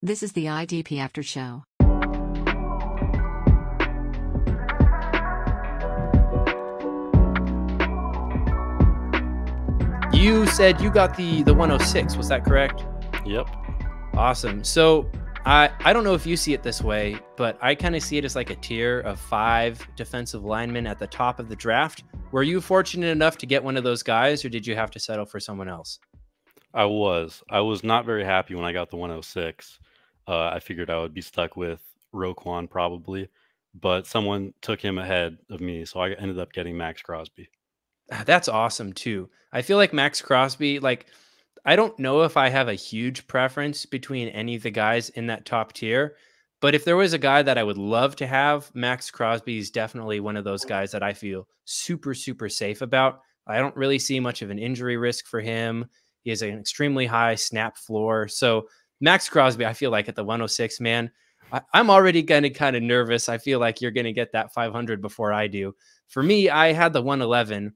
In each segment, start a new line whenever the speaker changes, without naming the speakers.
This is the IDP After Show.
You said you got the 106, was that correct?
Yep.
Awesome. So I don't know if you see it this way, but I kind of see it as like a tier of 5 defensive linemen at the top of the draft. Were you fortunate enough to get one of those guys, or did you have to settle for someone else?
I was not very happy when I got the 106. I figured I would be stuck with Roquan probably, but someone took him ahead of me, so I ended up getting Max Crosby.
That's awesome too. I feel like Max Crosby, like, I don't know if I have a huge preference between any of the guys in that top tier, but if there was a guy that I would love to have, Max Crosby is definitely one of those guys that I feel super, super safe about. I don't really see much of an injury risk for him. He has an extremely high snap floor. So Max Crosby, I feel like at the 106, man, I'm already kind of nervous. I feel like you're going to get that 500 before I do. For me, I had the 111,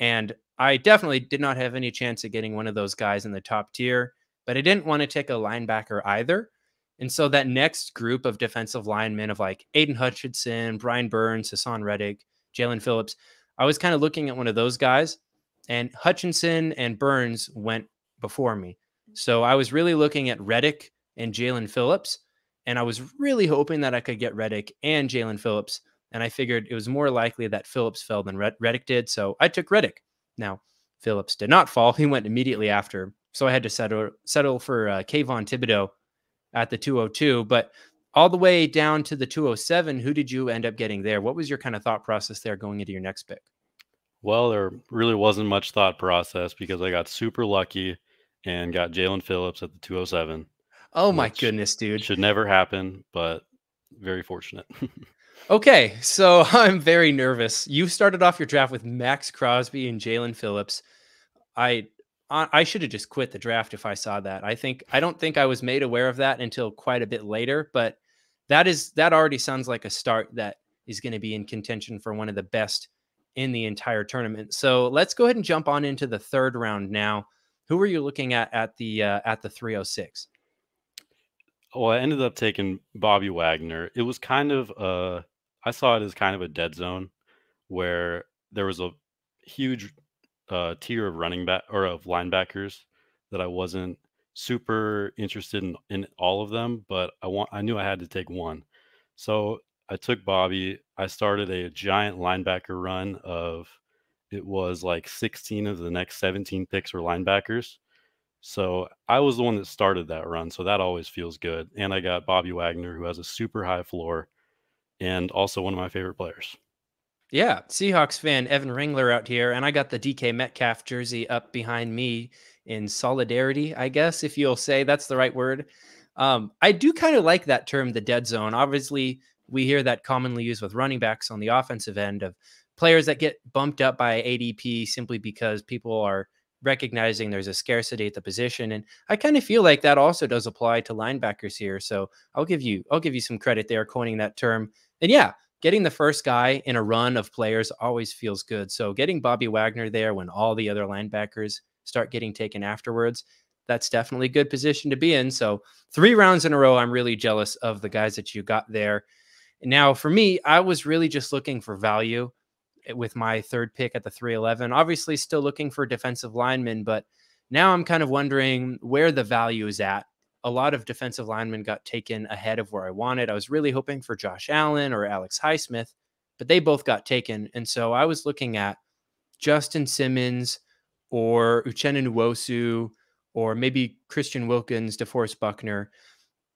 and I definitely did not have any chance of getting one of those guys in the top tier, but I didn't want to take a linebacker either. And so that next group of defensive linemen of like Aiden Hutchinson, Brian Burns, Hassan Reddick, Jalen Phillips, I was kind of looking at one of those guys, and Hutchinson and Burns went before me. So I was really looking at Reddick and Jalen Phillips, and I was really hoping that I could get Reddick and Jalen Phillips. And I figured it was more likely that Phillips fell than Reddick did. So I took Reddick. Now, Phillips did not fall. He went immediately after. So I had to settle for Kayvon Thibodeau at the 202. But all the way down to the 207, who did you end up getting there? What was your kind of thought process there going into your next pick?
Well, there really wasn't much thought process because I got super lucky and got Jalen Phillips at the 207.
Oh my goodness, dude.
Should never happen, but very fortunate.
Okay, so I'm very nervous. You started off your draft with Max Crosby and Jalen Phillips. I should have just quit the draft if I saw that. I don't think I was made aware of that until quite a bit later, but that already sounds like a start that is going to be in contention for one of the best in the entire tournament. So let's go ahead and jump on into the third round now. Who were you looking at the 306?
Well, I ended up taking Bobby Wagner. It was kind of I saw it as kind of a dead zone where there was a huge tier of running back or of linebackers that I wasn't super interested in all of them, but I knew I had to take one. So I took Bobby. I started a giant linebacker run of it was like 16 of the next 17 picks were linebackers. So I was the one that started that run. So that always feels good. And I got Bobby Wagner, who has a super high floor and also one of my favorite players.
Yeah, Seahawks fan Evan Ringler out here, and I got the DK Metcalf jersey up behind me in solidarity, I guess, if you'll say that's the right word. I do kind of like that term, the dead zone. Obviously, we hear that commonly used with running backs on the offensive end of players that get bumped up by ADP simply because people are recognizing there's a scarcity at the position. And I kind of feel like that also does apply to linebackers here. So I'll give you some credit there coining that term. And yeah, getting the first guy in a run of players always feels good. So getting Bobby Wagner there when all the other linebackers start getting taken afterwards, that's definitely a good position to be in. So 3 rounds in a row, I'm really jealous of the guys that you got there. Now, for me, I was really just looking for value with my third pick at the 311. Obviously, still looking for defensive linemen, but now I'm kind of wondering where the value is at. A lot of defensive linemen got taken ahead of where I wanted. I was really hoping for Josh Allen or Alex Highsmith, but they both got taken. And so I was looking at Justin Simmons or Uchenna Nwosu or maybe Christian Wilkins, DeForest Buckner.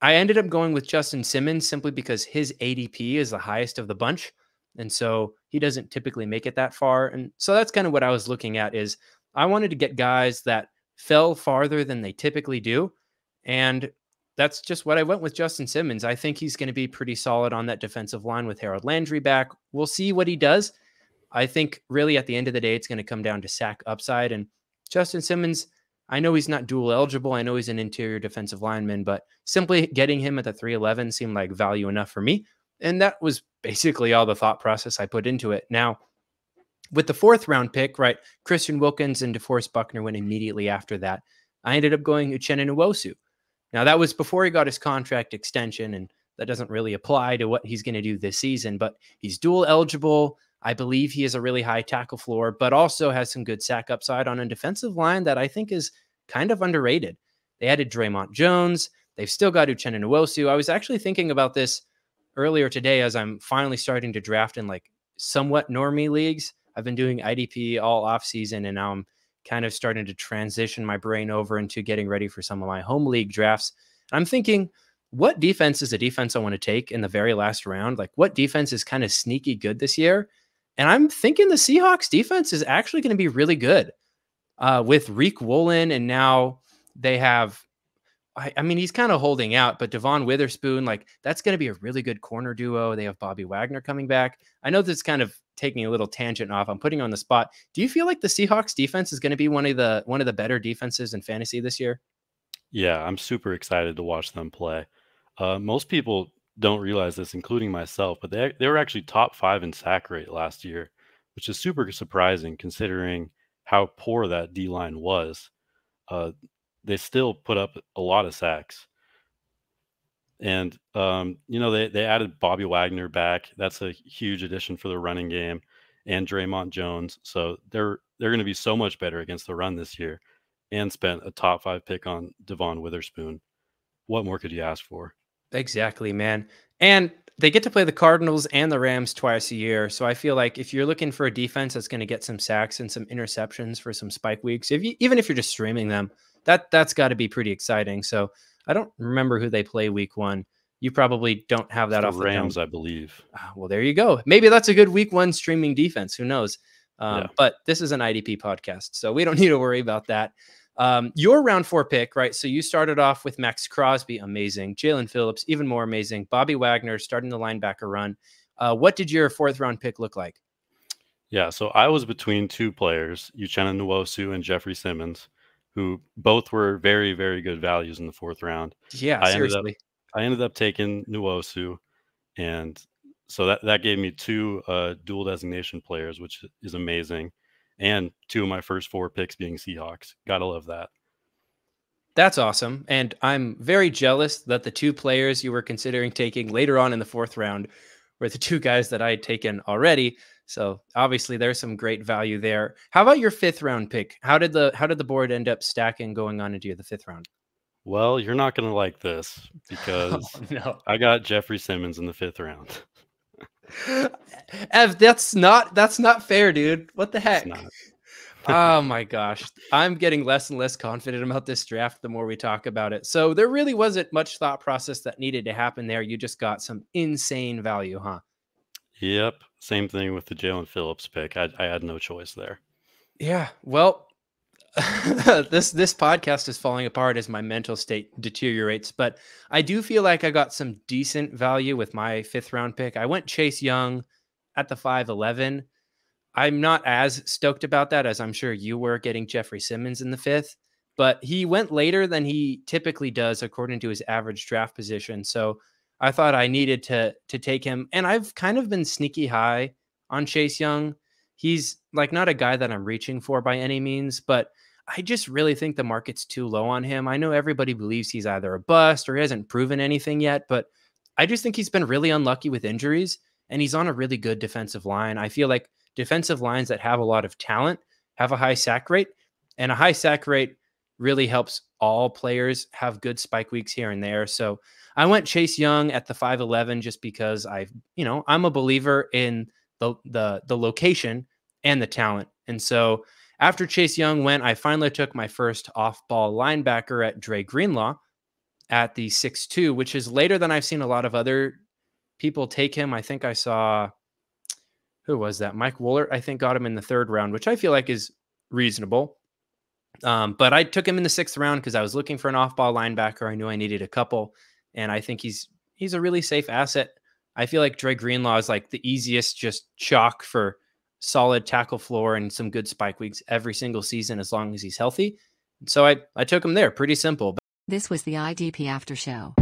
I ended up going with Justin Simmons simply because his ADP is the highest of the bunch. And so he doesn't typically make it that far. And so that's kind of what I was looking at is I wanted to get guys that fell farther than they typically do. And that's just what I went with Justin Simmons. I think he's going to be pretty solid on that defensive line with Harold Landry back. We'll see what he does. I think really at the end of the day, it's going to come down to sack upside. And Justin Simmons, I know he's not dual eligible. I know he's an interior defensive lineman, but simply getting him at the 311 seemed like value enough for me. And that was basically all the thought process I put into it. Now, with the 4th round pick, right, Christian Wilkins and DeForest Buckner went immediately after that. I ended up going Uchenna Nwosu. Now, that was before he got his contract extension, and that doesn't really apply to what he's going to do this season, but he's dual eligible. I believe he has a really high tackle floor, but also has some good sack upside on a defensive line that I think is kind of underrated. They added Draymond Jones. They've still got Uchenna Nwosu. I was actually thinking about this earlier today as I'm finally starting to draft in like somewhat normie leagues. I've been doing IDP all off season, and now I'm kind of starting to transition my brain over into getting ready for some of my home league drafts. I'm thinking, what defense is a defense I want to take in the very last round? Like, what defense is kind of sneaky good this year? And I'm thinking the Seahawks defense is actually going to be really good with Reek Woolen. And now they have, I mean, he's kind of holding out, but Devon Witherspoon, like that's going to be a really good corner duo. They have Bobby Wagner coming back. I know this is kind of taking a little tangent off. I'm putting you on the spot. Do you feel like the Seahawks defense is going to be one of the better defenses in fantasy this year?
Yeah, I'm super excited to watch them play. Most people don't realize this, including myself, but they were actually top 5 in sack rate last year, which is super surprising considering how poor that D line was. They still put up a lot of sacks. And they added Bobby Wagner back. That's a huge addition for the running game, and Draymond Jones. So they're going to be so much better against the run this year, and spent a top 5 pick on Devon Witherspoon. What more could you ask for?
Exactly, man. And they get to play the Cardinals and the Rams twice a year. So I feel like if you're looking for a defense that's going to get some sacks and some interceptions for some spike weeks, even if you're just streaming them, that's got to be pretty exciting. So I don't remember who they play week 1. You probably don't have that off the
Rams,
dome.
I believe.
Well, there you go. Maybe that's a good week 1 streaming defense. Who knows?
Yeah.
But this is an IDP podcast, so we don't need to worry about that. Your round 4 pick, right? So you started off with Max Crosby, amazing. Jalen Phillips, even more amazing. Bobby Wagner starting the linebacker run. What did your 4th round pick look like?
Yeah, so I was between 2 players, Uchenna Nwosu and Jeffrey Simmons, who both were very, very good values in the 4th round.
Yeah, seriously.
I ended up taking Nwosu, and so that gave me 2 dual designation players, which is amazing, and 2 of my first 4 picks being Seahawks. Gotta love that.
That's awesome. And I'm very jealous that the 2 players you were considering taking later on in the 4th round were the 2 guys that I had taken already. So obviously there's some great value there. How about your 5th round pick? How did the board end up stacking going on into the 5th round?
Well, you're not going to like this because
No.
I got Jeffrey Simmons in the 5th round.
Ev, that's not fair, dude. What the heck?
It's not.
Oh my gosh. I'm getting less and less confident about this draft the more we talk about it. So there really wasn't much thought process that needed to happen there. You just got some insane value, huh?
Yep. Same thing with the Jalen Phillips pick. I had no choice there.
Yeah. Well, this podcast is falling apart as my mental state deteriorates, but I do feel like I got some decent value with my 5th round pick. I went Chase Young at the 5'11". I'm not as stoked about that as I'm sure you were getting Jeffrey Simmons in the 5th, but he went later than he typically does according to his average draft position. So I thought I needed to take him, and I've kind of been sneaky high on Chase Young. He's like not a guy that I'm reaching for by any means, but I just really think the market's too low on him. I know everybody believes he's either a bust or he hasn't proven anything yet, but I just think he's been really unlucky with injuries, and he's on a really good defensive line. I feel like defensive lines that have a lot of talent have a high sack rate, and a high sack rate really helps all players have good spike weeks here and there. So I went Chase Young at the 5'11" just because I'm a believer in the location and the talent. And so after Chase Young went, I finally took my first off-ball linebacker at Dre Greenlaw at the 6'2", which is later than I've seen a lot of other people take him. I think I saw, who was that? Mike Woolert, I think, got him in the 3rd round, which I feel like is reasonable. But I took him in the 6th round because I was looking for an off-ball linebacker. I knew I needed a couple, and I think he's a really safe asset. I feel like Dre Greenlaw is like the easiest just chalk for solid tackle floor and some good spike weeks every single season as long as he's healthy. So I took him there. Pretty simple.
This was the IDP After Show.